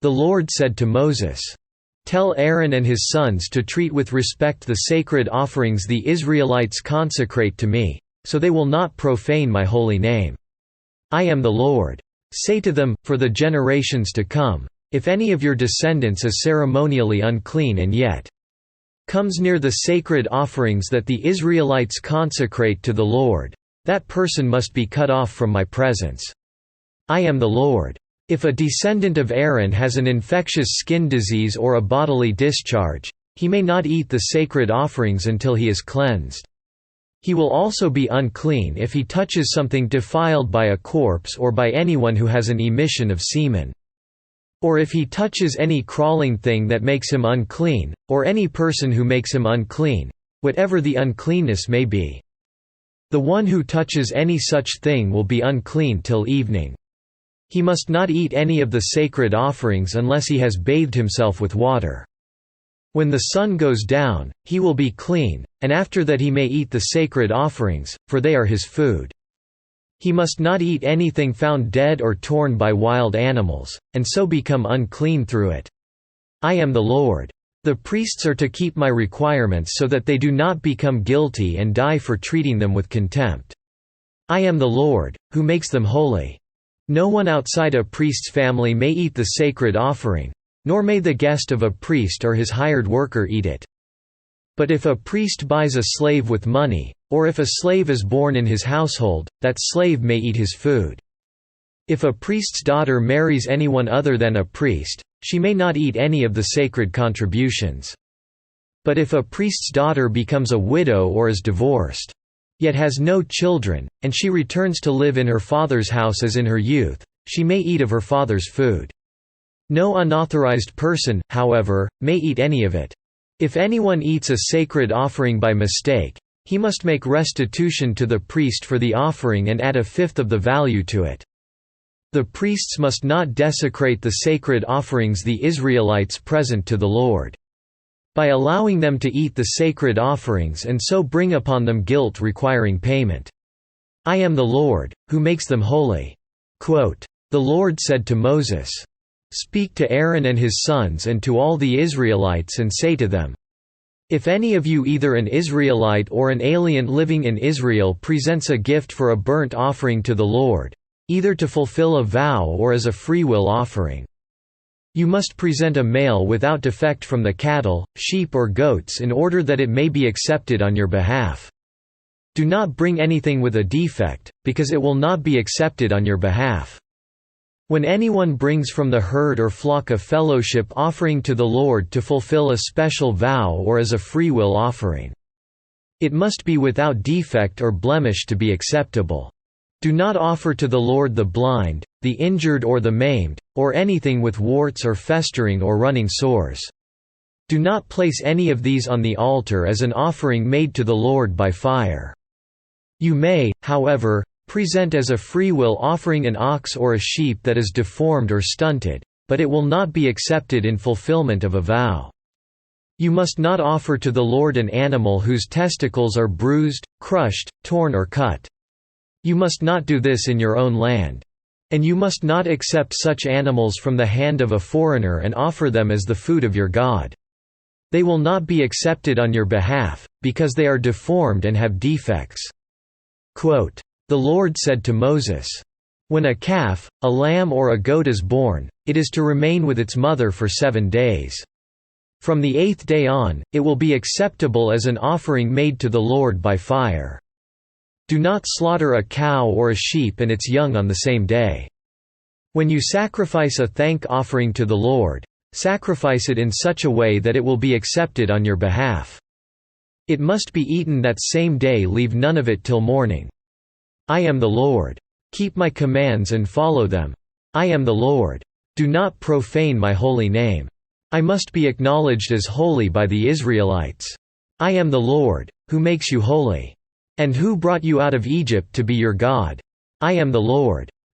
The Lord said to Moses, "Tell Aaron and his sons to treat with respect the sacred offerings the Israelites consecrate to me, so they will not profane my holy name. I am the Lord. Say to them, for the generations to come, if any of your descendants is ceremonially unclean and yet comes near the sacred offerings that the Israelites consecrate to the Lord, that person must be cut off from my presence. I am the Lord. If a descendant of Aaron has an infectious skin disease or a bodily discharge, he may not eat the sacred offerings until he is cleansed. He will also be unclean if he touches something defiled by a corpse or by anyone who has an emission of semen. Or if he touches any crawling thing that makes him unclean, or any person who makes him unclean, whatever the uncleanness may be. The one who touches any such thing will be unclean till evening. He must not eat any of the sacred offerings unless he has bathed himself with water. When the sun goes down, he will be clean, and after that he may eat the sacred offerings, for they are his food. He must not eat anything found dead or torn by wild animals, and so become unclean through it. I am the Lord. The priests are to keep my requirements so that they do not become guilty and die for treating them with contempt. I am the Lord, who makes them holy. No one outside a priest's family may eat the sacred offering, nor may the guest of a priest or his hired worker eat it. But if a priest buys a slave with money, or if a slave is born in his household, that slave may eat his food. If a priest's daughter marries anyone other than a priest, she may not eat any of the sacred contributions. But if a priest's daughter becomes a widow or is divorced, yet has no children, and she returns to live in her father's house as in her youth, she may eat of her father's food. No unauthorized person, however, may eat any of it. If anyone eats a sacred offering by mistake, he must make restitution to the priest for the offering and add a fifth of the value to it. The priests must not desecrate the sacred offerings the Israelites present to the Lord, by allowing them to eat the sacred offerings and so bring upon them guilt requiring payment. I am the Lord, who makes them holy." The Lord said to Moses, "Speak to Aaron and his sons and to all the Israelites and say to them, if any of you, either an Israelite or an alien living in Israel, presents a gift for a burnt offering to the Lord, either to fulfill a vow or as a freewill offering, you must present a male without defect from the cattle, sheep or goats in order that it may be accepted on your behalf. Do not bring anything with a defect, because it will not be accepted on your behalf. When anyone brings from the herd or flock a fellowship offering to the Lord to fulfill a special vow or as a freewill offering, it must be without defect or blemish to be acceptable. Do not offer to the Lord the blind, the injured or the maimed, or anything with warts or festering or running sores. Do not place any of these on the altar as an offering made to the Lord by fire. You may, however, present as a freewill offering an ox or a sheep that is deformed or stunted, but it will not be accepted in fulfillment of a vow. You must not offer to the Lord an animal whose testicles are bruised, crushed, torn or cut. You must not do this in your own land. And you must not accept such animals from the hand of a foreigner and offer them as the food of your God. They will not be accepted on your behalf, because they are deformed and have defects." The Lord said to Moses, "When a calf, a lamb or a goat is born, it is to remain with its mother for 7 days. From the 8th day on, it will be acceptable as an offering made to the Lord by fire. Do not slaughter a cow or a sheep and its young on the same day. When you sacrifice a thank offering to the Lord, sacrifice it in such a way that it will be accepted on your behalf. It must be eaten that same day, leave none of it till morning. I am the Lord. Keep my commands and follow them. I am the Lord. Do not profane my holy name. I must be acknowledged as holy by the Israelites. I am the Lord, who makes you holy. And who brought you out of Egypt to be your God. I am the Lord."